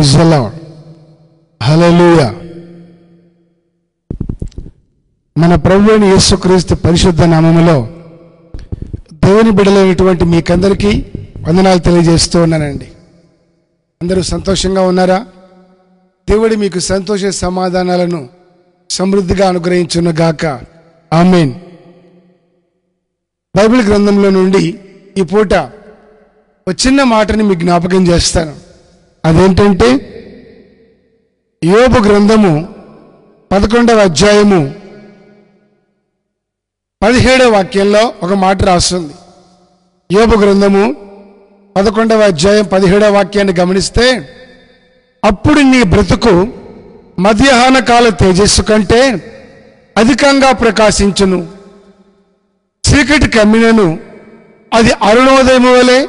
Praise the lord. హల్లెలూయా. మన ప్రభువైన యేసుక్రీస్తు పరిశుద్ధ నామములో దేవుని బిడ్డలైనటువంటి మీకందరికీ వందనాలు తెలియజేస్తూ ఉన్నానండి. అందరూ సంతోషంగా ఉన్నారా? దేవుడు మీకు సంతోష సమాధానాలను సమృద్ధిగా అనుగ్రహించునుగాక. ఆమేన్. బైబిల్ గ్రంథంలో నుండి ఈ పూట ఒక చిన్న మాటని మీకు జ్ఞాపకం చేస్తాను. అదేంటంటే యోబు గ్రంథము 11వ అధ్యాయము 17వ వాక్యంలో ఒక మాట రాస్తుంది. యోబు గ్రంథము 11వ అధ్యాయం 17వ వాక్యాన్ని గమనిస్తే, అప్పుడు నీ బ్రతుకు మధ్యాహ్న కాల తేజస్సు కంటే అధికంగా ప్రకాశించును, చీకటి కమ్మినను అది అరుణోదయము వలె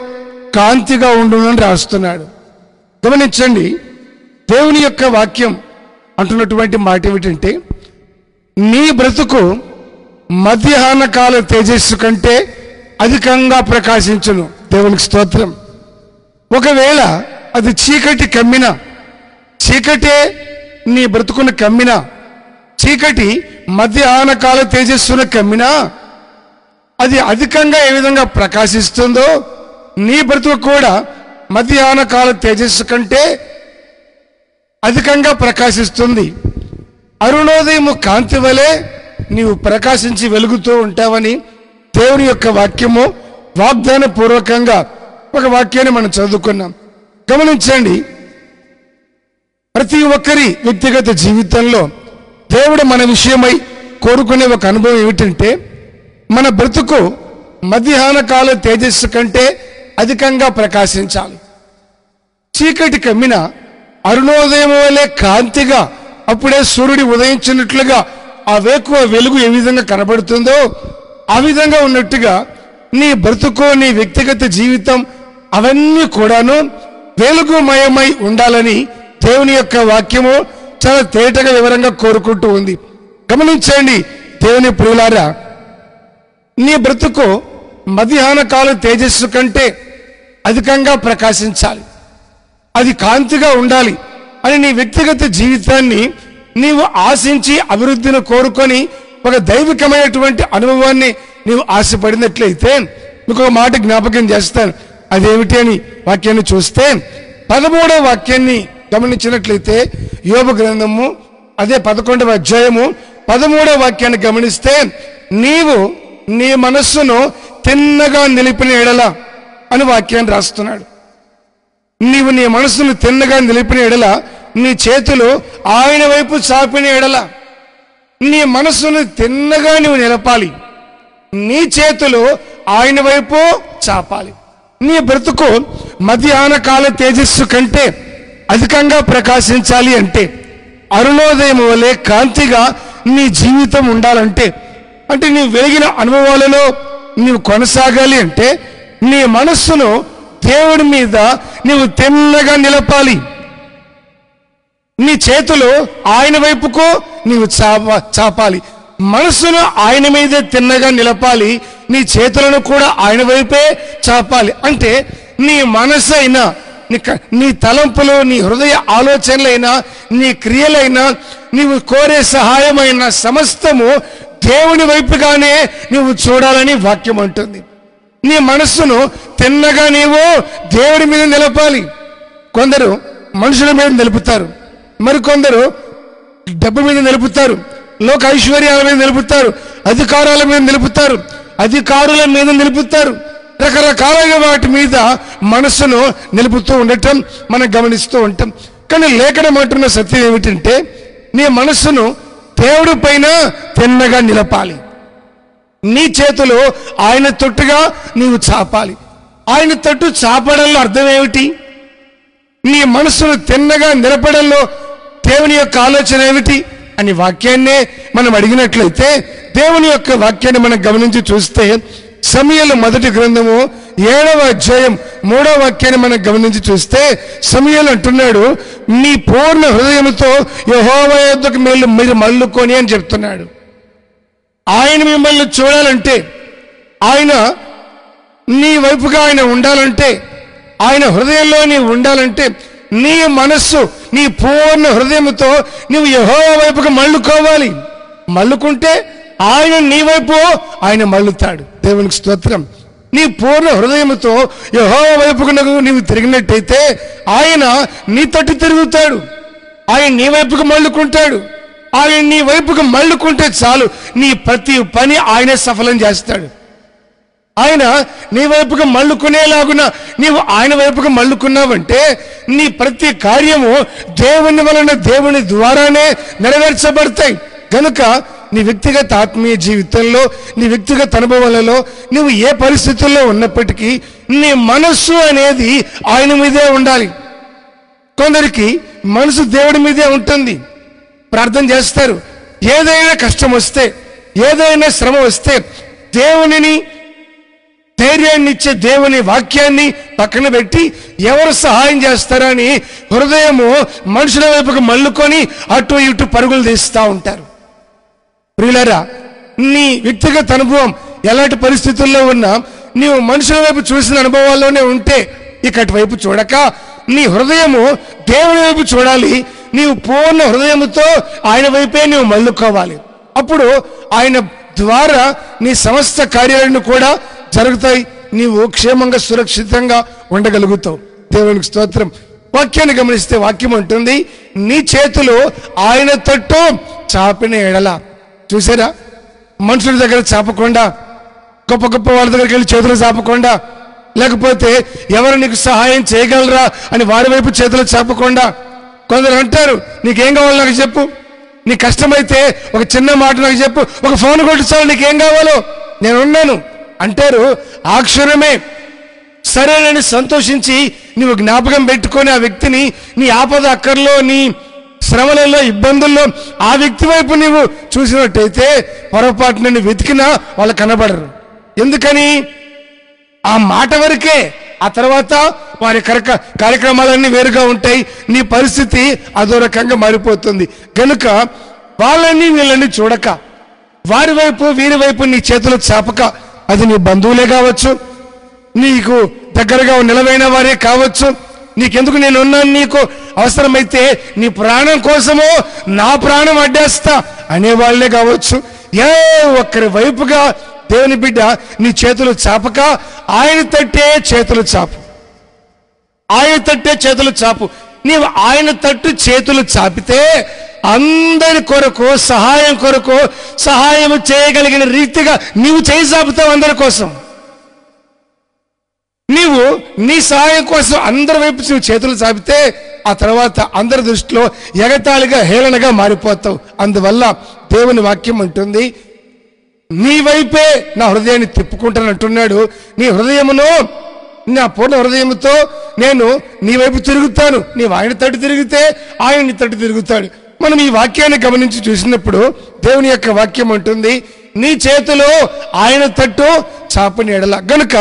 కాంతిగా ఉండును అని రాస్తున్నాడు. గమనించండి, దేవుని యొక్క వాక్యం అంటున్నటువంటి మాట ఏమిటంటే, నీ బ్రతుకు మధ్యాహ్న కాల తేజస్సు కంటే అధికంగా ప్రకాశించును. దేవునికి స్తోత్రం. ఒకవేళ అది చీకటి కమ్మిన, చీకటే నీ బ్రతుకును కమ్మిన, చీకటి మధ్యాహ్న కాల తేజస్సును కమ్మినా అది అధికంగా ఏ విధంగా ప్రకాశిస్తుందో నీ బ్రతుకు కూడా మధ్యాహ్న కాల తేజస్సు కంటే అధికంగా ప్రకాశిస్తుంది. అరుణోదయము కాంతి వలె నీవు ప్రకాశించి వెలుగుతూ ఉంటావని దేవుని యొక్క వాక్యము వాగ్దాన పూర్వకంగా ఒక వాక్యాన్ని మనం చదువుకున్నాం. గమనించండి, ప్రతి ఒక్కరి వ్యక్తిగత జీవితంలో దేవుడు మన విషయమై కోరుకునే ఒక అనుభవం ఏమిటంటే, మన బ్రతుకు మధ్యాహ్న కాల తేజస్సు కంటే అధికంగా ప్రకాశించాలి. చీకటి కమ్మిన అరుణోదయం వలె కాంతిగా అప్పుడే సూర్యుడు ఉదయించినట్లుగా ఆ వేకువ వెలుగు ఏ విధంగా కనబడుతుందో ఆ విధంగా ఉన్నట్టుగా నీ బ్రతుకు, నీ వ్యక్తిగత జీవితం అవన్నీ కూడాను వెలుగుమయమై ఉండాలని దేవుని యొక్క వాక్యము చాలా తేటగా వివరంగా కోరుకుంటూ ఉంది. గమనించండి దేవుని ప్రియులారా, నీ బ్రతుకు మధ్యాహ్న కాల తేజస్సు కంటే అధికంగా ప్రకాశించాలి, అది కాంతిగా ఉండాలి అని నీ వ్యక్తిగత జీవితాన్ని నీవు ఆశించి అభివృద్ధిని కోరుకొని ఒక దైవికమైనటువంటి అనుభవాన్ని నీవు ఆశపడినట్లయితే మీకు ఒక మాట జ్ఞాపకం చేస్తాను. అదేమిటి అని వాక్యాన్ని చూస్తే 13వ వాక్యాన్ని గమనించినట్లయితే యోబు గ్రంథము అదే 11వ అధ్యాయము 13వ వాక్యాన్ని గమనిస్తే, నీవు నీ మనస్సును తిన్నగా నిలిపిన ఎడల అని వాక్యాన్ని రాస్తున్నాడు. నీవు నీ మనస్సును తిన్నగా నిలిపిన ఎడల, నీ చేతులు ఆయన వైపు చాపిన ఎడల, నీ మనస్సును తిన్నగా నీవు నిలపాలి, నీ చేతులు ఆయన వైపు చాపాలి. నీ బ్రతుకు మధ్యాహ్న కాల తేజస్సు కంటే అధికంగా ప్రకాశించాలి అంటే, అరుణోదయం వలె కాంతిగా నీ జీవితం ఉండాలంటే, అంటే నీ వెలిగిన అనుభవాలలో నీవు కొనసాగాలి అంటే నీ మనస్సును దేవుడి మీద నీవు తిన్నగా నిలపాలి, నీ చేతులు ఆయన వైపుకు నీవు చాపాలి, మనస్సును ఆయన మీదే తిన్నగా నిలపాలి, నీ చేతులను కూడా ఆయన వైపే చాపాలి. అంటే నీ మనసు అయినా, నీ తలంపులు, నీ హృదయ ఆలోచనలైనా, నీ క్రియలైనా, నీవు కోరే సహాయమైన సమస్తము దేవుని వైపుగానే నువ్వు చూడాలని వాక్యం అంటుంది. నీ మనస్సును తిన్నగా నీవు దేవుడి మీద నిలపాలి. కొందరు మనుషుల మీద నిలుపుతారు, మరికొందరు డబ్బు మీద నిలుపుతారు, లోక ఐశ్వర్యాల మీద నిలుపుతారు, అధికారాల మీద నిలుపుతారు, అధికారుల మీద నిలుపుతారు, రకరకాలుగా వాటి మీద మనస్సును నిలుపుతూ ఉండటం మనం గమనిస్తూ ఉంటాం. కానీ లేఖనం అంటున్న సత్యం ఏమిటంటే, నీ మనస్సును దేవుడి పైన తిన్నగా నిలపాలి, నీ చేతులు ఆయన తొట్టుగా నీవు చాపాలి. ఆయన తట్టు చాపడంలో అర్థం ఏమిటి? నీ మనస్సును తిన్నగా నిలపడంలో దేవుని యొక్క ఆలోచన ఏమిటి అని వాక్యాన్నే మనం అడిగినట్లయితే, దేవుని యొక్క వాక్యాన్ని మనం గమనించి చూస్తే సమూయేలు మొదటి గ్రంథము 7వ అధ్యాయం 3వ వాక్యాన్ని మనం గమనించి చూస్తే సమూయేలు అంటున్నాడు, నీ పూర్ణ హృదయంతో యెహోవా యొద్దకు మీరు మళ్ళుకొని అని చెప్తున్నాడు. ఆయన మిమ్మల్ని చూడాలంటే, ఆయన నీ వైపుగా ఆయన ఉండాలంటే, ఆయన హృదయంలో నీవు ఉండాలంటే నీ మనస్సు, నీ పూర్ణ హృదయంతో నువ్వు యెహోవా వైపుకు మళ్ళుకోవాలి. మళ్ళుకుంటే ఆయన నీ వైపు ఆయన మళ్ళుతాడు. దేవునికి స్తోత్రం. నీ పూర్ణ హృదయంతో యెహోవా వైపుకు నీవు తిరిగినట్టయితే ఆయన నీ తట్టు తిరుగుతాడు. ఆయన నీ వైపుకు మళ్ళుకుంటాడు. ఆయన నీ వైపుకు మళ్ళుకుంటే చాలు, నీ ప్రతి పని ఆయనే సఫలం చేస్తాడు. ఆయన నీ వైపుకు మళ్ళుకునేలాగున నీవు ఆయన వైపుకు మళ్ళుకున్నావంటే నీ ప్రతి కార్యము దేవుని వలన, దేవుని ద్వారానే నెరవేర్చబడతాయి. కనుక నీ వ్యక్తిగత ఆత్మీయ జీవితంలో, నీ వ్యక్తిగత అనుభవాలలో నువ్వు ఏ పరిస్థితుల్లో ఉన్నప్పటికీ నీ మనస్సు అనేది ఆయన మీదే ఉండాలి. కొందరికి మనసు దేవుడి మీదే ఉంటుంది. ప్రార్థన చేస్తారు. ఏదైనా కష్టం వస్తే, ఏదైనా శ్రమ వస్తే దేవునిని, ధైర్యాన్ని ఇచ్చే దేవుని వాక్యాన్ని పక్కన పెట్టి ఎవరు సహాయం చేస్తారని హృదయము మనుషుల వైపుకు మళ్ళుకొని అటు ఇటు పరుగులు తీస్తూ ఉంటారు. ప్రియులారా, నీ వ్యక్తిగత అనుభవం ఎలాంటి పరిస్థితుల్లో ఉన్నా నీవు మనుషుల వైపు చూసిన అనుభవాల్లోనే ఉంటే ఇక అటువైపు చూడక నీ హృదయము దేవుని వైపు చూడాలి. నీవు పూర్ణ హృదయముతో ఆయన వైపే నీవు మళ్ళుకోవాలి. అప్పుడు ఆయన ద్వారా నీ సమస్త కార్యాలను కూడా జరుగుతాయి. నీవు క్షేమంగా, సురక్షితంగా ఉండగలుగుతావు. దేవునికి స్తోత్రం. వాక్యాన్ని గమనిస్తే వాక్యం ఉంటుంది, నీ చేతులు ఆయన తట్టు చాపిన ఎడల. చూసారా, మనుషుల దగ్గర చాపకుండా, గొప్ప గొప్ప వాళ్ళ దగ్గరికి వెళ్ళి చేతులు చాపకుండా, లేకపోతే ఎవరు నీకు సహాయం చేయగలరా అని వారి వైపు చేతులు చాపకుండా. కొందరు అంటారు, నీకేం కావాలో నాకు చెప్పు, నీ కష్టమైతే ఒక చిన్న మాట నాకు చెప్పు, ఒక ఫోన్ కొట్టి చాలు, నీకేం కావాలో నేనున్నాను అంటారు. ఆ క్షణమే సరేనని సంతోషించి నువ్వు జ్ఞాపకం పెట్టుకొని ఆ వ్యక్తిని నీ ఆపద అక్కర్లో, నీ శ్రమలలో, ఇబ్బందుల్లో ఆ వ్యక్తి వైపు నీవు చూసినట్టయితే పొరపాటు నుండి వెతికినా వాళ్ళు కనబడరు. ఎందుకని? ఆ మాట వరకే. ఆ తర్వాత వారి కార్యక్రమాలన్నీ వేరుగా ఉంటాయి. నీ పరిస్థితి అదో రకంగా మారిపోతుంది. కనుక వాళ్ళని వీళ్ళని చూడక, వారి వైపు వీరి వైపు నీ చేతులు చాపక, అది నీ బంధువులే కావచ్చు, నీకు దగ్గరగా నిలవైన వారే కావచ్చు, నీకెందుకు నేను ఉన్నాను, నీకు అవసరమైతే నీ ప్రాణం కోసమో నా ప్రాణం అడ్డేస్తా అనేవాళ్లే కావచ్చు. ఏ ఒక్కరి వైపుగా దేవుని బిడ్డ నీ చేతులు చాపక ఆయన తట్టే చేతులు చాపు. ఆయన తట్టే చేతులు చాపు. నీవు ఆయన తట్టు చేతులు చాపితే అందరి కొరకు, సహాయం కొరకు, సహాయం చేయగలిగిన రీతిగా నీవు చేయి చాపుతావు అందరి కోసం. నీవు నీ సహాయం కోసం అందరి వైపు నువ్వు చేతులు చాపితే ఆ తర్వాత అందరి దృష్టిలో ఎగతాళిగా, హేళనగా మారిపోతావు. అందువల్ల దేవుని వాక్యం అంటుంది, నీ వైపే నా హృదయాన్ని తిప్పుకుంటానంటున్నాడు. నీ హృదయమును నా పూర్ణ హృదయంతో నేను నీ వైపు తిరుగుతాను. నీవు ఆయన తట్టు తిరిగితే ఆయన నీ తట్టు తిరుగుతాడు. మనం ఈ వాక్యాన్ని గమనించి చూసినప్పుడు దేవుని యొక్క వాక్యం ఉంటుంది, నీ చేతులు ఆయన తట్టు చాపని ఎడల. గనుక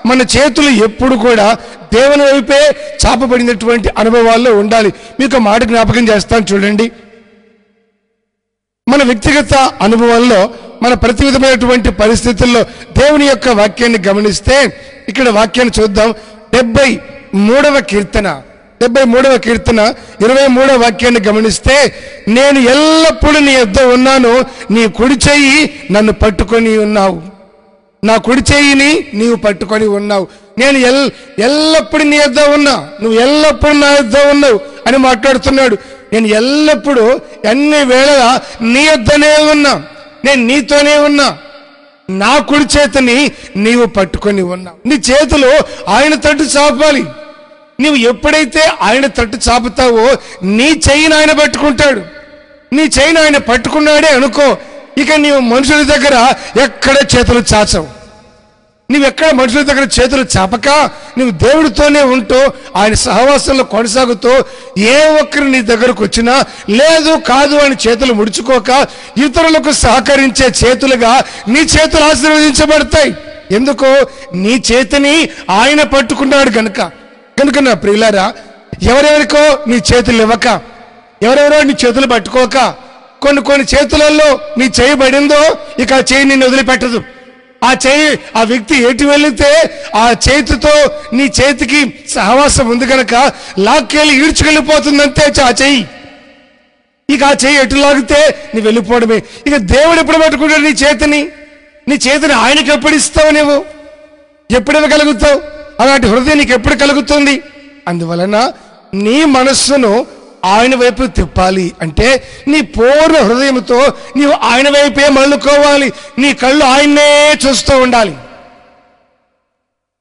మన చేతులు ఎప్పుడు కూడా దేవుని వైపే చాపబడినటువంటి అనుభవాల్లో ఉండాలి. మీకు మాట జ్ఞాపకం చేస్తాను చూడండి. మన వ్యక్తిగత అనుభవాల్లో, మన ప్రతి విధమైనటువంటి పరిస్థితుల్లో దేవుని యొక్క వాక్యాన్ని గమనిస్తే, ఇక్కడ వాక్యాన్ని చూద్దాం. 73వ కీర్తన 23వ వాక్యాన్ని గమనిస్తే, నేను ఎల్లప్పుడూ నీ యొద్ద ఉన్నాను, నీ కుడి చెయ్యి నన్ను పట్టుకొని ఉన్నావు. నా కుడి చెయ్యిని నీవు పట్టుకొని ఉన్నావు. నేను ఎల్లప్పుడూ నీ యొద్ద ఉన్నా, నువ్వు ఎల్లప్పుడూ నా యొద్ద ఉన్నావు అని మాట్లాడుతున్నాడు. నేను ఎల్లప్పుడూ అన్ని వేళలా నీ యొద్దనే ఉన్నా, నేను నీతోనే ఉన్నా, నా కుడి చేతిని నీవు పట్టుకొని ఉన్నావు. నీ చేతులు ఆయన తట్టు చాపాలి. నీవు ఎప్పుడైతే ఆయన తట్టు చాపుతావో నీ చెయ్యిని ఆయన పట్టుకుంటాడు. నీ చెయ్యిని ఆయన పట్టుకున్నాడే అనుకో, ఇక నీవు మనుషుల దగ్గర ఎక్కడ చేతులు చాచవు. నీవెక్కడ మనుషుల దగ్గర చేతులు చాపక నువ్వు దేవుడితోనే ఉంటూ ఆయన సహవాసంలో కొనసాగుతూ ఏ ఒక్కరు నీ దగ్గరకు వచ్చినా లేదు కాదు అని చేతులు ముడుచుకోక ఇతరులకు సహకరించే చేతులుగా నీ చేతులు ఆశీర్వదించబడతాయి. ఎందుకో నీ చేతిని ఆయన పట్టుకున్నాడు కనుక. నా ప్రియులారా, ఎవరెవరికో నీ చేతులు ఇవ్వక, ఎవరెవరో నీ చేతులు పట్టుకోక, కొన్ని చేతులలో నీ చేయబడిందో ఇక చేయి నిన్ను వదిలిపెట్టదు. ఆ వ్యక్తి ఎటు వెళితే ఆ చేతితో నీ చేతికి సహవాసం ఉంది కనుక లాక్కెళ్ళి ఈడ్చుకెళ్ళిపోతుందంతే ఆ చెయ్యి. ఇక ఆ చెయ్యి ఎటు లాగితే నీ వెళ్ళిపోవడమే. ఇక దేవుడు ఎప్పుడు పట్టుకుంటాడు నీ చేతిని ఆయనకి ఎప్పుడు ఇస్తావు? నువ్వు ఎప్పుడు ఇవ్వగలుగుతావు? అలాంటి హృదయం నీకు ఎప్పుడు కలుగుతుంది? అందువలన నీ మనస్సును ఆయన వైపు తిప్పాలి అంటే నీ పూర్ణ హృదయంతో నీవు ఆయన వైపే మళ్ళుకోవాలి. నీ కళ్ళు ఆయన్నే చూస్తూ ఉండాలి.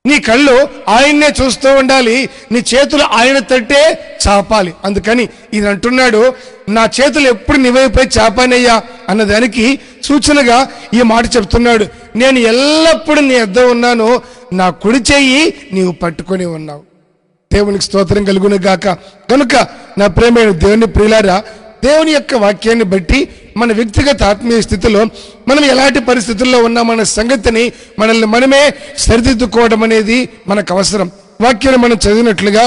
నీ కళ్ళు ఆయన్నే చూస్తూ ఉండాలి. నీ చేతులు ఆయన తట్టే చాపాలి. అందుకని ఈయన అంటున్నాడు, నా చేతులు ఎప్పుడు నీ వైపే చాపానయ్యా అన్నదానికి సూచనగా ఈ మాట చెప్తున్నాడు. నేను ఎల్లప్పుడూ నీ వద్ద ఉన్నాను, నా కుడి చెయ్యి నీవు పట్టుకొని ఉన్నావు. దేవునికి స్తోత్రం కలుగును గాక. కనుక నా ప్రేమైన దేవుని ప్రియులారా, దేవుని యొక్క వాక్యాన్ని బట్టి మన వ్యక్తిగత ఆత్మీయ స్థితిలో మనం ఎలాంటి పరిస్థితుల్లో ఉన్నామన్న సంగతిని మనల్ని మనమే సరిదిద్దుకోవడం అనేది మనకు అవసరం. వాక్యాన్ని మనం చదివినట్లుగా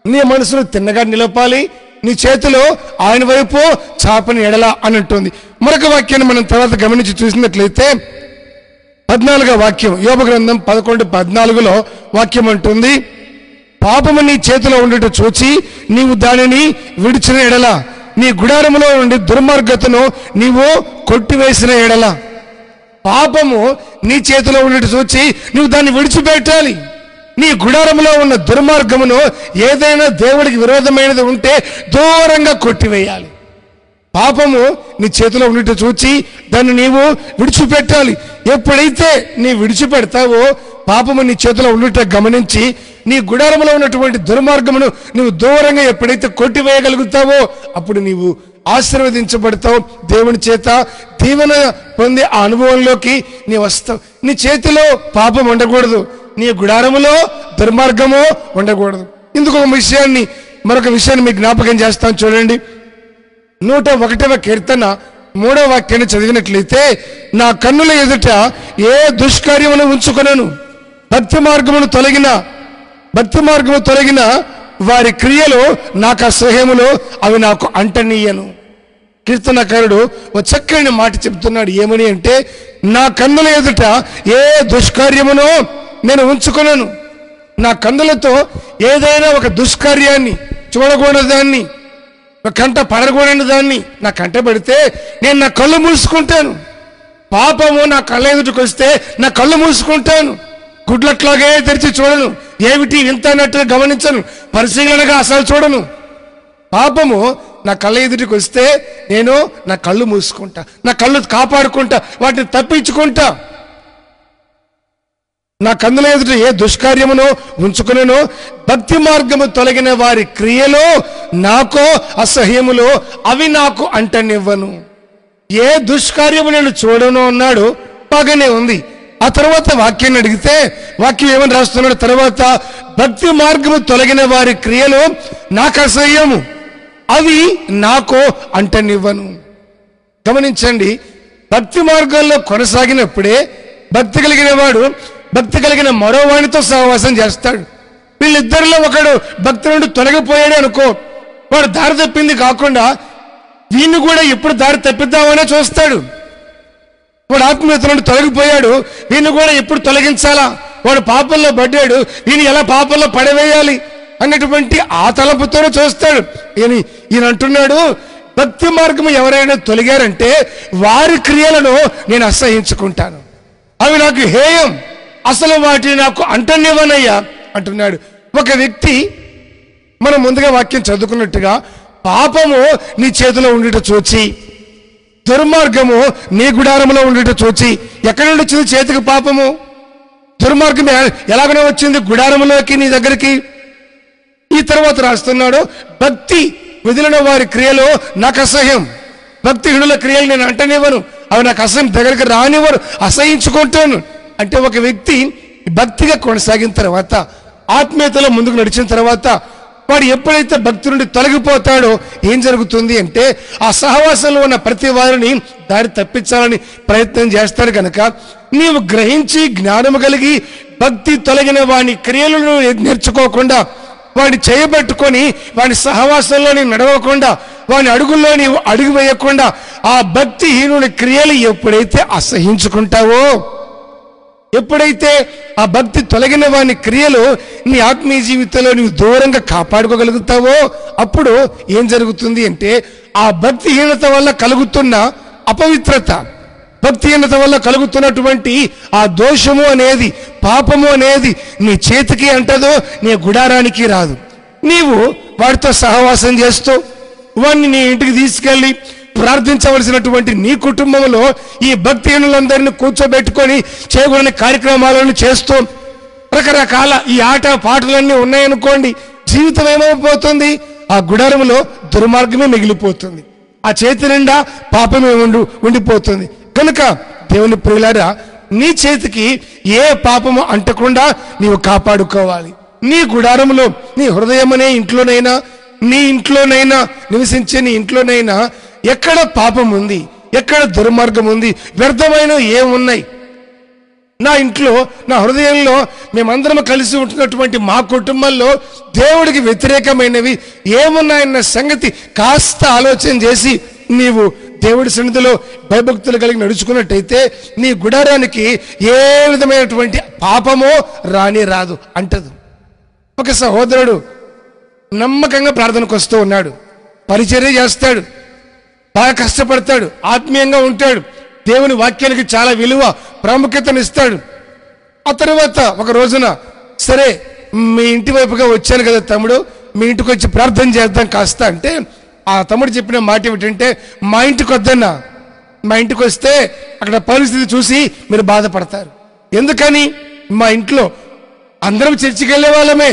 నీ మనసును తిన్నగా నిలపాలి, నీ చేతిలో ఆయన వైపు చాపని ఎడల అని ఉంటుంది. మరొక వాక్యాన్ని మనం తర్వాత గమనించి చూసినట్లయితే 14వ వాక్యం, యోబు గ్రంథం 11:14 వాక్యం అంటుంది, పాపము నీ చేతిలో ఉండుట చూచి నీవు దానిని విడిచిన ఎడల, నీ గుడారములో నుండి దుర్మార్గతను నీవు కొట్టివేసిన ఎడల. పాపము నీ చేతిలో ఉండుట చూచి నువ్వు దాన్ని విడిచిపెట్టాలి. నీ గుడారములో ఉన్న దుర్మార్గమును, ఏదైనా దేవుడికి విరోధమైనది ఉంటే దూరంగా కొట్టివేయాలి. పాపము నీ చేతిలో ఉండుట చూచి దాన్ని నీవు విడిచిపెట్టాలి. ఎప్పుడైతే నీ విడిచిపెడతావో, పాపము నీ చేతిలో ఉండుట గమనించి నీ గుడారంలో ఉన్నటువంటి దుర్మార్గమును నువ్వు దూరంగా ఎప్పుడైతే కొట్టివేయగలుగుతావో అప్పుడు నీవు ఆశీర్వదించబడతావు. దేవుని చేత దీవెన పొందే ఆ అనుభవంలోకి నీ వస్తావు. నీ చేతిలో పాపం ఉండకూడదు, నీ గుడారములో దుర్మార్గము ఉండకూడదు. ఇందుకు మరొక విషయాన్ని మీకు జ్ఞాపకం చేస్తాను. చూడండి, 101వ కీర్తన 3వ వాక్యాన్ని చదివినట్లయితే, నా కన్నుల ఎదుట ఏ దుష్కార్యమును ఉంచుకొనను, భక్తి మార్గము తొలగిన వారి క్రియలు నాకు అసహ్యములు, అవి నాకు అంటనీయను. కీర్తనకారుడు ఒక చక్కని మాట చెప్తున్నాడు. ఏమని అంటే, నా కన్నుల ఎదుట ఏ దుష్కార్యమునో నేను ఉంచుకొనను. నా కన్నులతో ఏదైనా ఒక దుష్కార్యాన్ని, చూడకూడదు దాన్ని, కంట పడకూడని దాన్ని నా కంట పడితే నేను నా కళ్ళు మూసుకుంటాను. పాపము నా కళ్ళ ఎదుటికి వస్తే నా కళ్ళు మూసుకుంటాను. గుడ్లట్లాగే తెరిచి చూడను, ఏమిటి వింత అన్నట్టు గమనించను, పరిశీలనగా అసలు చూడను. పాపము నా కళ్ళ ఎదుటికి వస్తే నేను నా కళ్ళు మూసుకుంటా, నా కళ్ళు కాపాడుకుంటా, వాటిని తప్పించుకుంటా. నా కన్నుల ఎదుట ఏ దుష్కార్యమునో ఉంచుకునేనో, భక్తి మార్గము తొలగిన వారి క్రియలో నాకో అసహ్యములో, అవి నాకు అంటనివ్వను. ఏ దుష్కార్యము నేను చూడను అన్నాడు, బాగానే ఉంది. ఆ తర్వాత వాక్యాన్ని అడిగితే వాక్యం ఏమని రాస్తున్నాడు? తర్వాత భక్తి మార్గము తొలగిన వారి క్రియలు నాకు అసహ్యము, అవి నాకు అంటనివ్వను. గమనించండి, భక్తి మార్గాల్లో కొనసాగినప్పుడే భక్తి కలిగిన వాడు భక్తి కలిగిన మరో వాడితో సహవాసం చేస్తాడు. వీళ్ళిద్దరిలో ఒకడు భక్తి నుండి తొలగిపోయాడు అనుకో, వాడు దారి తప్పింది కాకుండా వీణ్ణి కూడా ఎప్పుడు దారి తప్పిద్దామనే చూస్తాడు. వాడు ఆత్మీయత నుండి తొలగిపోయాడు, వీణ్ణి కూడా ఎప్పుడు తొలగించాలా, వాడు పాపంలో పడ్డాడు, వీని ఎలా పాపంలో పడవేయాలి అన్నటువంటి ఆ తలపుతోనే చూస్తాడు. ఈయన అంటున్నాడు, భక్తి మార్గము ఎవరైనా తొలగారంటే వారి క్రియలను నేను అసహించుకుంటాను, అవి నాకు హేయం, అసలు వాటిని నాకు అంటనివ్వనయ్యా అంటున్నాడు. ఒక వ్యక్తి, మనం ముందుగా వాక్యం చదువుకున్నట్టుగా, పాపము నీ చేతిలో ఉండుట చూచి, దుర్మార్గము నీ గుడారములో ఉండుట చూచి. ఎక్కడి నుండి వచ్చింది చేతికి పాపము? దుర్మార్గం ఎలాగనే వచ్చింది గుడారములోకి, నీ దగ్గరికి. ఈ తర్వాత రాస్తున్నాడు, భక్తి వదిలిన వారి క్రియలు నాకు అసహ్యం, భక్తిహీనుల క్రియలు నేను అంటనివ్వను, అవి నాకు అసహ్యం, దగ్గరికి రానివ్వను, అసహించుకుంటాను. అంటే ఒక వ్యక్తి భక్తిగా కొనసాగిన తర్వాత, ఆత్మీయతలో ముందుకు నడిచిన తర్వాత, వాడు ఎప్పుడైతే భక్తి నుండి తొలగిపోతాడో ఏం జరుగుతుంది అంటే, ఆ సహవాసంలో ఉన్న ప్రతి వారిని దారి తప్పించాలని ప్రయత్నం చేస్తాడు. కనుక నీవు గ్రహించి జ్ఞానము కలిగి భక్తి తొలగిన వాని క్రియలను నేర్చుకోకుండా, వాడిని చేయబెట్టుకొని వాడి సహవాసంలో నీవు నడవకుండా, వాని అడుగుల్లో నీవు అడుగు వేయకుండా, ఆ భక్తిహీనుని క్రియలు ఎప్పుడైతే అసహించుకుంటావో ఎప్పుడైతే ఆ భక్తి తొలగిన వాని క్రియలు నీ ఆత్మీయ జీవితంలో నువ్వు దూరంగా కాపాడుకోగలుగుతావో అప్పుడు ఏం జరుగుతుంది అంటే ఆ భక్తిహీనత వల్ల కలుగుతున్న అపవిత్రత, భక్తిహీనత వల్ల కలుగుతున్నటువంటి ఆ దోషము అనేది, పాపము అనేది నీ చేతికి అంటదో, నీ గుడారానికి రాదు. నీవు వాడితో సహవాసం చేస్తూ వాడిని నీ ఇంటికి తీసుకెళ్ళి ప్రార్థించవలసినటువంటి నీ కుటుంబంలో ఈ భక్తిహీనులందరినీ కూర్చోబెట్టుకొని చేయకూడని కార్యక్రమాలను చేస్తూ రకరకాల ఈ ఆట పాటలన్నీ ఉన్నాయనుకోండి, జీవితం ఏమైపోతుంది? ఆ గుడారంలో దుర్మార్గమే మిగిలిపోతుంది, ఆ చేతి నిండా పాపమే ఉండిపోతుంది. కనుక దేవుని ప్రియులారా, నీ చేతికి ఏ పాపము అంటకుండా నీవు కాపాడుకోవాలి. నీ గుడారంలో, నీ హృదయం అనే ఇంట్లోనైనా, నీ ఇంట్లోనైనా నివసించే నీ ఇంట్లోనైనా ఎక్కడ పాపం ఉంది, ఎక్కడ దుర్మార్గం ఉంది, వ్యర్థమైన ఏమున్నాయి? నా ఇంట్లో, నా హృదయంలో మేమందరం కలిసి ఉంటున్నటువంటి మా కుటుంబంలో దేవుడికి వ్యతిరేకమైనవి ఏమున్నాయన్న సంగతి కాస్త ఆలోచన చేసి నీవు దేవుడి సన్నిధిలో భయభక్తులు కలిగి నడుచుకున్నట్టయితే నీ గుడారానికి ఏ విధమైనటువంటి పాపమో రాదు అంటదు. ఒక సహోదరుడు నమ్మకంగా ప్రార్థనకు వస్తూ ఉన్నాడు, పరిచర్య చేస్తాడు, బాగా కష్టపడతాడు, ఆత్మీయంగా ఉంటాడు, దేవుని వాక్యానికి చాలా విలువ ప్రాముఖ్యతనిస్తాడు. ఆ తర్వాత ఒక రోజున, సరే మీ ఇంటి వైపుగా వచ్చాను కదా తమ్ముడు, మీ ఇంటికి వచ్చి ప్రార్థన చేద్దాం కాస్త అంటే ఆ తమ్ముడు చెప్పిన మాట ఏమిటంటే, మా ఇంటికి వద్దన్నా, మా ఇంటికి వస్తే అక్కడ పరిస్థితి చూసి మీరు బాధపడతారు. ఎందుకని? మా ఇంట్లో అందరం చర్చికి వెళ్ళే వాళ్ళమే,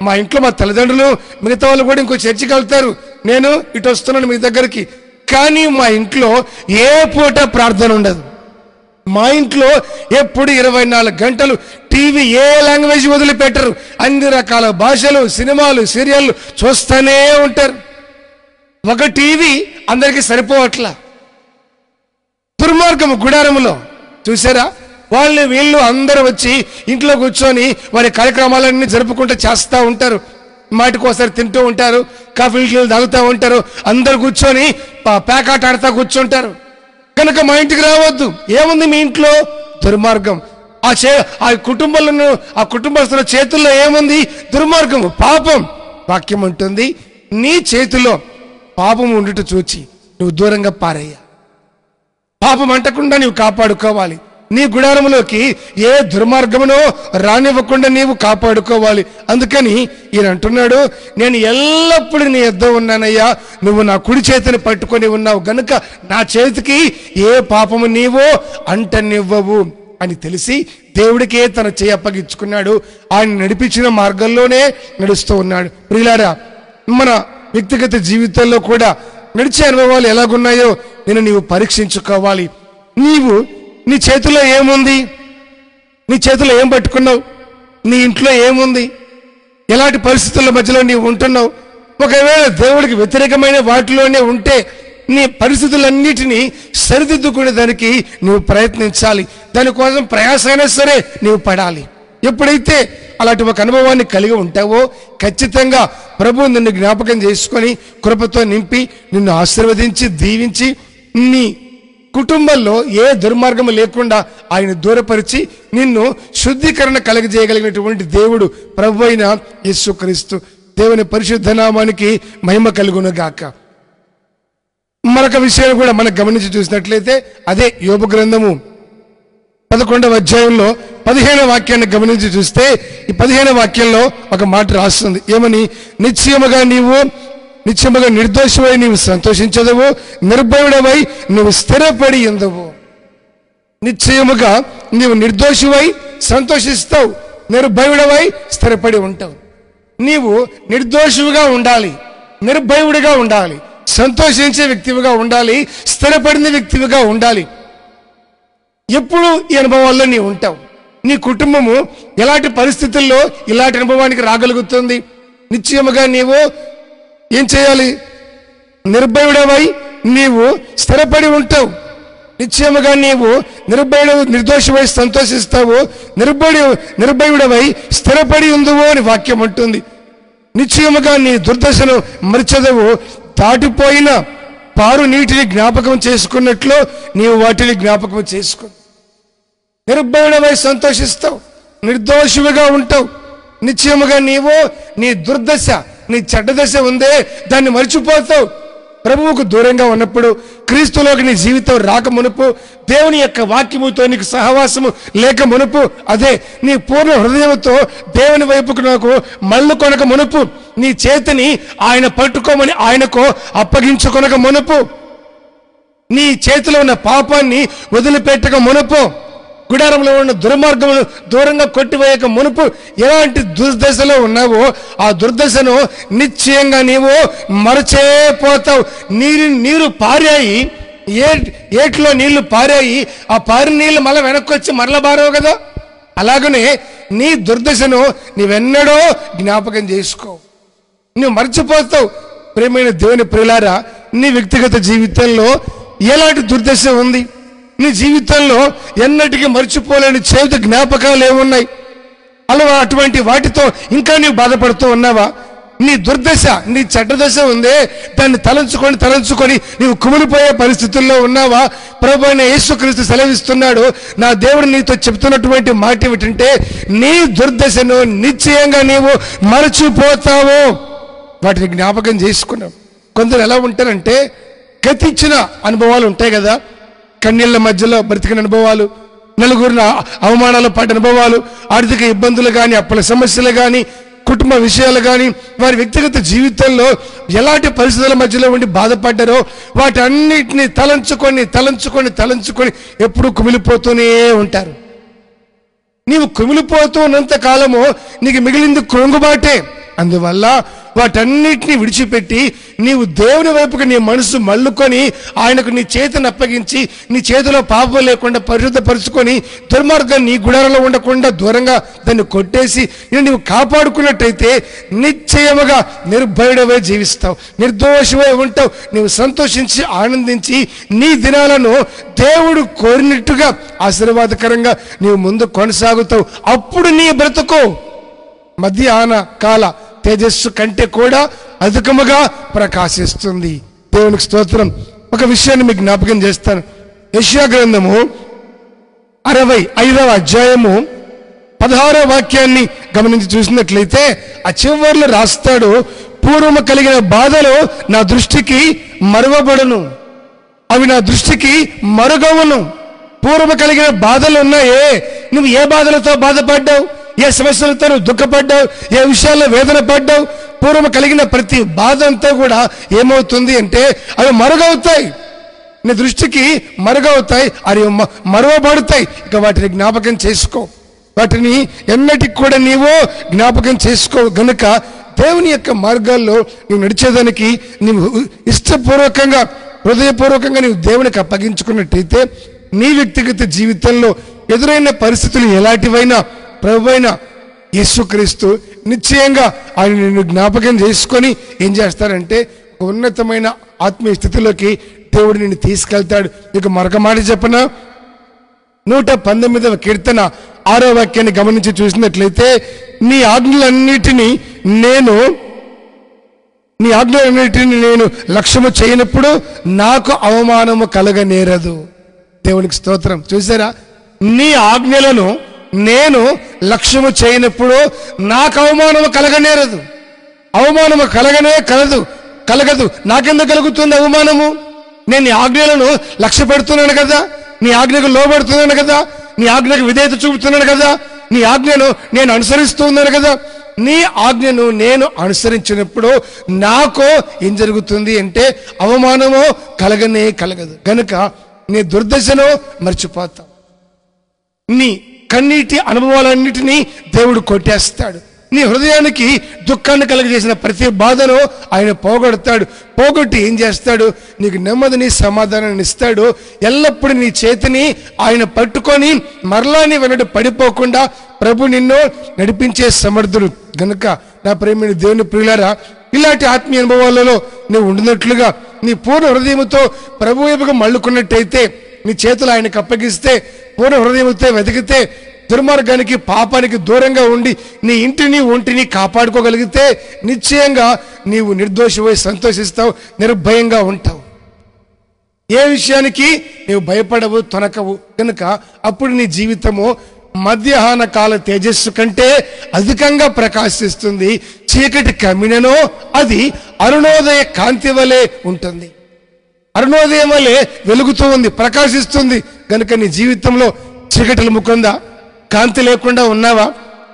మా ఇంట్లో మా తల్లిదండ్రులు మిగతా వాళ్ళు కూడా ఇంకో చర్చికి వెళ్తారు, నేను ఇటు వస్తున్నాను మీ దగ్గరికి, కానీ మా ఇంట్లో ఏ పూట ప్రార్థన ఉండదు. మా ఇంట్లో ఎప్పుడు 24 గంటలు టీవీ, ఏ లాంగ్వేజ్ వదిలిపెట్టరు, అన్ని రకాల భాషలు, సినిమాలు, సీరియళ్ళు చూస్తూనే ఉంటారు. ఒక టీవీ అందరికీ సరిపోవట్లా. దుర్మార్గము గుడారములో చూసారా, వాళ్ళు వీళ్ళు అందరూ వచ్చి ఇంట్లో కూర్చొని వారి కార్యక్రమాలన్నీ జరుపుకుంటూ చేస్తూ ఉంటారు, మాటికోసారి తింటూ ఉంటారు, కాఫీలు తాగుతూ ఉంటారు, అందరు కూర్చొని పేకాట ఆడుతూ కూర్చుంటారు. కనుక మా ఇంటికి రావద్దు. ఏముంది మీ ఇంట్లో? దుర్మార్గం. ఆ కుటుంబంలో, ఆ కుటుంబస్తుల చేతుల్లో ఏముంది? దుర్మార్గము, పాపం. వాక్యం ఉంటుంది, నీ చేతిలో పాపం ఉండుట చూచి నువ్వు దూరంగా పారయ్యా. పాపం అంటకుండా నీవు కాపాడుకోవాలి. నీ గుడారంలోకి ఏ దుర్మార్గమునో రానివ్వకుండా నీవు కాపాడుకోవాలి. అందుకని ఈయన అంటున్నాడు, నేను ఎల్లప్పుడూ నీ యొద్ద ఉన్నానయ్యా, నువ్వు నా కుడి చేతిని పట్టుకొని ఉన్నావు గనుక నా చేతికి ఏ పాపము నీవో అంటనివ్వవు అని తెలిసి దేవుడికే తన చేయి అప్పగించుకున్నాడు. ఆయన నడిపించిన మార్గంలోనే నడుస్తూ ఉన్నాడు. ప్రియులారా, మన వ్యక్తిగత జీవితంలో కూడా నడిచే అనుభవాలు ఎలాగున్నాయో నీవు పరీక్షించుకోవాలి. నీ చేతిలో ఏముంది? నీ చేతిలో ఏం పట్టుకున్నావు? నీ ఇంట్లో ఏముంది? ఎలాంటి పరిస్థితుల మధ్యలో నీవు ఉంటున్నావు? ఒకవేళ దేవుడికి వ్యతిరేకమైన వాటిలోనే ఉంటే నీ పరిస్థితులన్నిటినీ సరిదిద్దుకునే దానికి నువ్వు ప్రయత్నించాలి. దానికోసం ప్రయాసైనా సరే నీవు పడాలి. ఎప్పుడైతే అలాంటి ఒక అనుభవాన్ని కలిగి ఉంటావో ఖచ్చితంగా ప్రభువు నిన్ను జ్ఞాపకం చేసుకొని కృపతో నింపి నిన్ను ఆశీర్వదించి దీవించి నీ కుటుంబంలో ఏ దుర్మార్గము లేకుండా ఆయన దూరపరిచి నిన్ను శుద్ధీకరణ కలగజేయగలిగినటువంటి దేవుడు ప్రభు అయిన యేసుక్రీస్తు. దేవుని పరిశుద్ధ నామానికి మహిమ కలుగును గాక. మరొక విషయాన్ని కూడా మనం గమనించి చూసినట్లయితే అదే యోబు గ్రంథము 11వ అధ్యాయంలో 15వ వాక్యాన్ని గమనించి చూస్తే ఈ 15వ వాక్యంలో ఒక మాట రాస్తుంది. ఏమని? నిశ్చయముగా నిర్దోషివై నీవు సంతోషించదవు, నిర్భయుడవై నువ్వు స్థిరపడి ఉండవు. నిశ్చయముగా నీవు నిర్దోషివై సంతోషిస్తావు, నిర్భయుడవై స్థిరపడి ఉంటావు. నీవు నిర్దోషివిగా ఉండాలి, నిర్భయుడిగా ఉండాలి, సంతోషించే వ్యక్తివిగా ఉండాలి, స్థిరపడిన వ్యక్తివిగా ఉండాలి. ఎప్పుడు ఈ అనుభవాల్లో నీవు ఉంటావు. నీ కుటుంబము ఎలాంటి పరిస్థితుల్లో ఇలాంటి అనుభవానికి రాగలుగుతుంది? నిశ్చయముగా నీవు ఏం చేయాలి? నిర్భయుడవై నీవు స్థిరపడి ఉంటావు. నిశ్చయముగా నీవు నిర్దోషివై సంతోషిస్తావు, నిర్భయుడవై స్థిరపడి ఉందువు అని వాక్యం ఉంటుంది. నిశ్చయముగా నీ దుర్దశను మరిచెదవు, దాటిపోయిన పారు నీటిని జ్ఞాపకం చేసుకున్నట్లు నీవు వాటిని జ్ఞాపకం చేసుకో. నిర్భయుడవై సంతోషిస్తావు, నిర్దోషివిగా ఉంటావు. నిశ్చయముగా నీవు నీ దుర్దశ, నీ చెడ్డ దశ ఉందే దాన్ని మర్చిపోతావు. ప్రభువుకు దూరంగా ఉన్నప్పుడు, క్రీస్తులోకి నీ జీవితం రాక మునుపు, దేవుని యొక్క వాక్యముతో నీకు సహవాసము లేక మునుపు, అదే నీ పూర్ణ హృదయంతో దేవుని వైపుకు నాకు మళ్ళు కొనక మునుపు, నీ చేతిని ఆయన పట్టుకోమని ఆయనకు అప్పగించుకొనక మునుపు, నీ చేతిలో ఉన్న పాపాన్ని వదిలిపెట్టక మునుపు, గుడారంలో ఉన్న దుర్మార్గమును దూరంగా కొట్టివేయక మునుపు, ఎలాంటి దుర్దశలో ఉన్నావో ఆ దుర్దశను నిశ్చయంగా నీవు మరచేపోతావు. నీరు పారాయి, ఏట్లో నీళ్లు పారాయి, ఆ పారిన నీళ్లు మళ్ళీ వెనక్కి వచ్చి మరల బారవు కదా. అలాగనే నీ దుర్దశను నీవెన్నడో జ్ఞాపకం చేసుకో, నువ్వు మర్చిపోతావు. ప్రియమైన దేవుని ప్రియులారా, నీ వ్యక్తిగత జీవితంలో ఎలాంటి దుర్దశ ఉంది? నీ జీవితంలో ఎన్నటికీ మర్చిపోలేని చేదు జ్ఞాపకాలు ఏమున్నాయి? అలా అటువంటి వాటితో ఇంకా నీవు బాధపడుతూ ఉన్నావా? నీ దుర్దశ, నీ చెడ్డ దశ ఉందే, దాన్ని తలంచుకొని నీవు కుమిలిపోయే పరిస్థితుల్లో ఉన్నావా? ప్రభు అయిన యేసుక్రీస్తు సెలవిస్తున్నాడు, నా దేవుడు నీతో చెప్తున్నటువంటి మాట ఏమిటంటే, నీ దుర్దశను నిశ్చయంగా నీవు మరచిపోతావు. వాటిని జ్ఞాపకం చేసుకున్నావు. కొందరు ఎలా ఉంటారంటే, గతించిన అనుభవాలు ఉంటాయి కదా, కన్నీళ్ల మధ్యలో బ్రతికిన అనుభవాలు, నలుగురిని అవమానాలు పడ్డ అనుభవాలు, ఆర్థిక ఇబ్బందులు కానీ, అప్పుల సమస్యలు కానీ, కుటుంబ విషయాలు కానీ, వారి వ్యక్తిగత జీవితంలో ఎలాంటి పరిస్థితుల మధ్యలో ఉండి బాధపడ్డారో వాటన్నిటిని తలంచుకొని ఎప్పుడూ కుమిలిపోతూనే ఉంటారు. నీవు కుమిలిపోతూ ఉన్నంత కాలము నీకు మిగిలింది కృంగుబాటే. అందువల్ల వాటన్నిటిని విడిచిపెట్టి నీవు దేవుని వైపుకి నీ మనసు మళ్ళుకొని ఆయనకు నీ చేతిని అప్పగించి, నీ చేతిలో పాపం లేకుండా పరిశుద్ధపరుచుకొని, దుర్మార్గాన్ని నీ గుడారంలో ఉండకుండా దూరంగా దాన్ని కొట్టేసి నీవు కాపాడుకున్నట్టయితే నిశ్చయముగా నిర్భయుడవై జీవిస్తావు, నిర్దోషమై ఉంటావు. నీవు సంతోషించి ఆనందించి నీ దినాలను దేవుడు కోరినట్టుగా ఆశీర్వాదకరంగా నీవు ముందు కొనసాగుతావు. అప్పుడు నీ బ్రతుకు మధ్యాహ్న కాల తేజస్సు కంటే కూడా అధికముగా ప్రకాశిస్తుంది. దేవునికి స్తోత్రం. ఒక విషయాన్ని మీకు జ్ఞాపకం చేస్తాను. యెషయా గ్రంథము 65వ అధ్యాయము 16వ వాక్యాన్ని గమనించి చూసినట్లయితే ఆ చివర్లో రాస్తాడు, పూర్వము కలిగిన బాధలు నా దృష్టికి మరువబడును, అవి నా దృష్టికి మరుగవును. పూర్వము కలిగిన బాధలు ఉన్నాయే, నువ్వు ఏ బాధలతో బాధపడ్డావు, ఏ సమస్యలతో నువ్వు దుఃఖపడ్డావు, ఏ విషయాల్లో వేదన పడ్డావు, పూర్వం కలిగిన ప్రతి బాధ అంతా కూడా ఏమవుతుంది అంటే అవి మరుగవుతాయి, నీ దృష్టికి మరుగవుతాయి, అవి మరువబడతాయి. ఇక వాటిని జ్ఞాపకం చేసుకో, వాటిని ఎన్నటికి కూడా నీవు జ్ఞాపకం చేసుకో. గనుక దేవుని యొక్క మార్గాల్లో నువ్వు నడిచేదానికి నీవు ఇష్టపూర్వకంగా, హృదయపూర్వకంగా నీవు దేవునికి అప్పగించుకున్నట్టయితే నీ వ్యక్తిగత జీవితంలో ఎదురైన పరిస్థితులు ఎలాంటివైనా ప్రభువైన యేసుక్రీస్తు నిశ్చయంగా ఆయన నిన్ను జ్ఞాపకం చేసుకొని ఏం చేస్తారంటే ఒక ఉన్నతమైన ఆత్మీయ స్థితిలోకి దేవుడు నిన్ను తీసుకెళ్తాడు. ఇక మరొక మాట చెప్పనా, 119వ కీర్తన 6వ వాక్యాన్ని గమనించి చూసినట్లయితే, నీ ఆజ్ఞలన్నిటినీ నేను లక్ష్యము చేయనప్పుడు నాకు అవమానము కలగనేరదు. దేవునికి స్తోత్రం. చూసారా, నీ ఆజ్ఞలను నేను లక్ష్యము చేయనప్పుడు నాకు అవమానము కలగనేరదు. అవమానము కలగదు. నాకెందుకు కలుగుతుంది అవమానము? నేను నీ ఆజ్ఞలను లక్ష్య పెడుతున్నాను కదా, నీ ఆజ్ఞకు లోబడుతున్నాను కదా, నీ ఆజ్ఞకు విధేయత చూపుతున్నాను కదా, నీ ఆజ్ఞను నేను అనుసరిస్తూ ఉన్నాను కదా. నీ ఆజ్ఞను నేను అనుసరించినప్పుడు నాకు ఏం జరుగుతుంది అంటే అవమానము కలగదు. కనుక నీ దుర్దశను మర్చిపోతావు. నీ కన్నీటి అనుభవాలన్నిటినీ దేవుడు కొట్టేస్తాడు. నీ హృదయానికి దుఃఖాన్ని కలుగజేసిన ప్రతి బాధను ఆయన పోగొట్టి ఏం చేస్తాడు, నీకు నెమ్మదిని సమాధానాన్ని ఇస్తాడు. ఎల్లప్పుడూ నీ చేతిని ఆయన పట్టుకొని మరలా నీ వెనట పడిపోకుండా ప్రభు నిన్ను నడిపించే సమర్థుడు. గనుక నా ప్రేమైన దేవుని ప్రియులారా, ఇలాంటి ఆత్మీయ అనుభవాలలో నువ్వు ఉండినట్లుగా నీ పూర్ణ హృదయంతో ప్రభు వైపుగా మళ్ళుకున్నట్టయితే, నీ చేతులు ఆయనకు అప్పగిస్తే, పూర్ణ హృదయంతో వెతికితే, దుర్మార్గానికి పాపానికి దూరంగా ఉండి నీ ఇంటిని ఒంటిని కాపాడుకోగలిగితే నిశ్చయంగా నీవు నిర్దోషివై సంతోషిస్తావు, నిర్భయంగా ఉంటావు. ఏ విషయానికి నీవు భయపడవు, తొనకవు కనుక అప్పుడు నీ జీవితము మధ్యాహ్న కాల తేజస్సు కంటే అధికంగా ప్రకాశిస్తుంది. చీకటి కమ్మిననో అది అరుణోదయ కాంతి వలె ఉంటుంది. అరుణోదయం వలె వెలుగుతూ ఉంది, ప్రకాశిస్తుంది. కనుక నీ జీవితంలో చీకటిలు ముకుందా? కాంతి లేకుండా ఉన్నావా?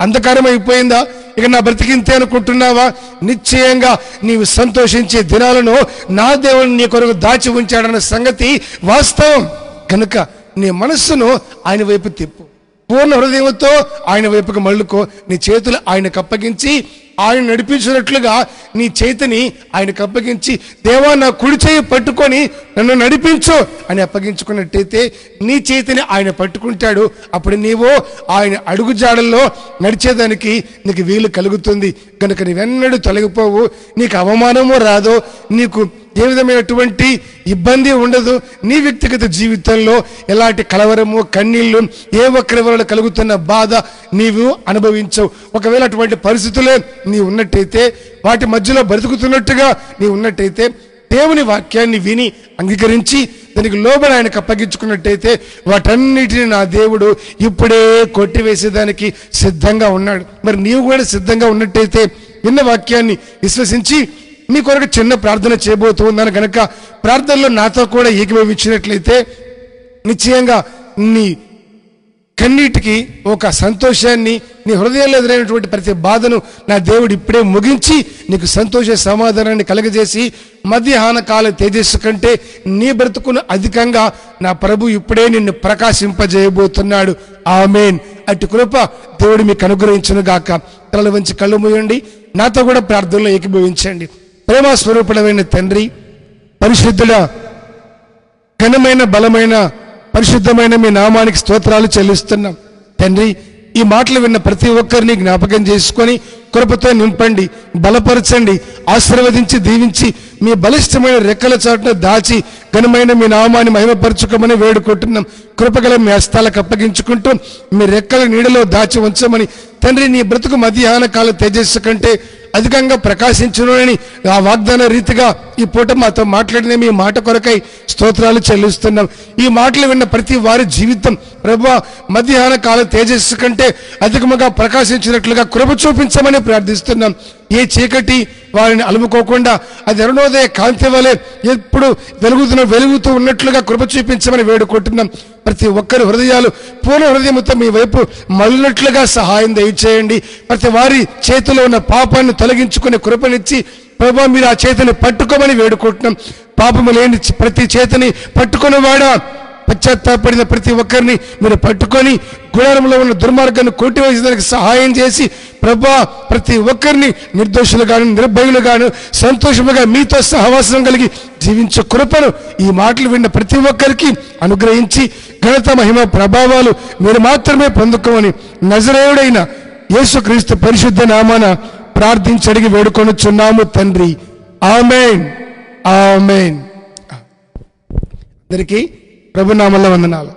అంధకారం అయిపోయిందా? ఇక నా బ్రతికింతే అనుకుంటున్నావా? నిశ్చయంగా నీవు సంతోషించే దినాలను నా దేవుడు నీ కొరకు దాచి ఉంచాడన్న సంగతి వాస్తవం. కనుక నీ మనస్సును ఆయన వైపు తిప్పు, పూర్ణ హృదయంతో ఆయన వైపుకు మళ్ళుకో. నీ చేతులు ఆయనకు అప్పగించి ఆయన నడిపించినట్లుగా నీ చేతిని ఆయనకు అప్పగించి, దేవా నా కుడి చేయి పట్టుకొని నన్ను నడిపించు అని అప్పగించుకున్నట్టయితే నీ చేతిని ఆయన పట్టుకుంటాడు. అప్పుడు నీవు ఆయన అడుగు జాడల్లో నడిచేదానికి నీకు వీలు కలుగుతుంది. కనుక నీవెన్నడూ తొలగిపోవు, నీకు అవమానము రాదు, నీకు ఏ విధమైనటువంటి ఇబ్బంది ఉండదు. నీ వ్యక్తిగత జీవితంలో ఎలాంటి కలవరము, కన్నీళ్లు, ఏ ఒక్కరి వల్ల కలుగుతున్న బాధ నీవు అనుభవించవు. ఒకవేళ అటువంటి పరిస్థితులే నీ ఉన్నట్టయితే, వాటి మధ్యలో బ్రతుకుతున్నట్టుగా నీ ఉన్నట్టయితే, దేవుని వాక్యాన్ని విని అంగీకరించి దానికి లోబడి ఆయనకు అప్పగించుకున్నట్టయితే వాటన్నిటిని నా దేవుడు ఇప్పుడే కొట్టివేసేదానికి సిద్ధంగా ఉన్నాడు. మరి నీవు కూడా సిద్ధంగా ఉన్నట్టయితే విన్న వాక్యాన్ని విశ్వసించి మీ కొరకు చిన్న ప్రార్థన చేయబోతూ ఉన్నాను. కనుక ప్రార్థనలో నాతో కూడా ఏకీభవించినట్లయితే నిశ్చయంగా నీ కన్నీటికి ఒక సంతోషాన్ని, నీ హృదయంలో ఎదురైనటువంటి ప్రతి బాధను నా దేవుడు ఇప్పుడే ముగించి నీకు సంతోష సమాధానాన్ని కలగజేసి మధ్యాహ్న కాల తేజస్సు కంటే నీ బ్రతుకును అధికంగా నా ప్రభు ఇప్పుడే నిన్ను ప్రకాశింపజేయబోతున్నాడు. ఆమేన్. అటు కృప దేవుడు మీకు అనుగ్రహించును గాక. తలలు వంచి కళ్ళు మూయండి, నాతో కూడా ప్రార్థనలో ఏకీభవించండి. ప్రేమ స్వరూపుడమైన తండ్రి, పరిశుద్ధుల ఘనమైన బలమైన పరిశుద్ధమైన మీ నామానికి స్తోత్రాలు చెల్లిస్తున్నాం తండ్రి. ఈ మాటలు విన్న ప్రతి ఒక్కరిని జ్ఞాపకం చేసుకొని కృపతో నింపండి, బలపరచండి, ఆశీర్వదించి దీవించి మీ బలిష్టమైన రెక్కల చాటున దాచి ఘనమైన మీ నామాన్ని మహిమపరచుకోమని వేడుకుంటున్నాం. కృపగల మీ హస్తాలకు అప్పగించుకుంటూ మీ రెక్కల నీడలో దాచి ఉంచమని తండ్రి, నీ బ్రతుకు మధ్యాహ్న కాల తేజస్సు కంటే అధికంగా ప్రకాశించును అని ఆ వాగ్దాన రీతిగా ఈ పూట మాతో మాట్లాడిన మీ మాట కొరకై స్తోత్రాలు చెల్లిస్తున్నాం. ఈ మాటలు విన్న ప్రతి వారి జీవితం ప్రభువా మధ్యాహ్న కాల తేజస్సు కంటే అధికముగా ప్రకాశించినట్లుగా కృప చూపించమని ప్రార్థిస్తున్నాం. ఏ చీకటి వారిని అలుముకోకుండా అది అరుణోదయ కాంతి వలె ఎప్పుడు వెలుగుతూ ఉన్నట్లుగా కృప చూపించమని వేడుకుంటున్నాం. ప్రతి ఒక్కరి హృదయాలు పూర్ణ హృదయంతో మీ వైపు మళ్ళినట్లుగా సహాయం దయచేయండి. ప్రతి వారి చేతిలో ఉన్న పాపాన్ని తొలగించుకునే కృపనిచ్చి ప్రభువా మీరు ఆ చేతిని పట్టుకోమని వేడుకుంటున్నాం. పాపము లేని ప్రతి చేతిని పట్టుకునేవాడా, పశ్చాత్తాపడిన ప్రతి ఒక్కరిని మీరు పట్టుకొని గుడారంలో ఉన్న దుర్మార్గాన్ని కొట్టివేసేదానికి సహాయం చేసి ప్రభువా ప్రతి ఒక్కరిని నిర్దోషులుగాను నిర్భయులుగాను సంతోషముగా మీతో సహవాసం కలిగి జీవించే కృపను ఈ మాటలు విన్న ప్రతి ఒక్కరికి అనుగ్రహించి ఘనత మహిమ ప్రభావాలు మీరు మాత్రమే పొందుకోమని నజరేయుడైన యేసుక్రీస్తు పరిశుద్ధ నామాన ప్రార్థించి అడిగి వేడుకొనుచున్నాము తండ్రి. ఆమేన్, ఆమేన్. అందరికీ ప్రభునామములో వందనాలు.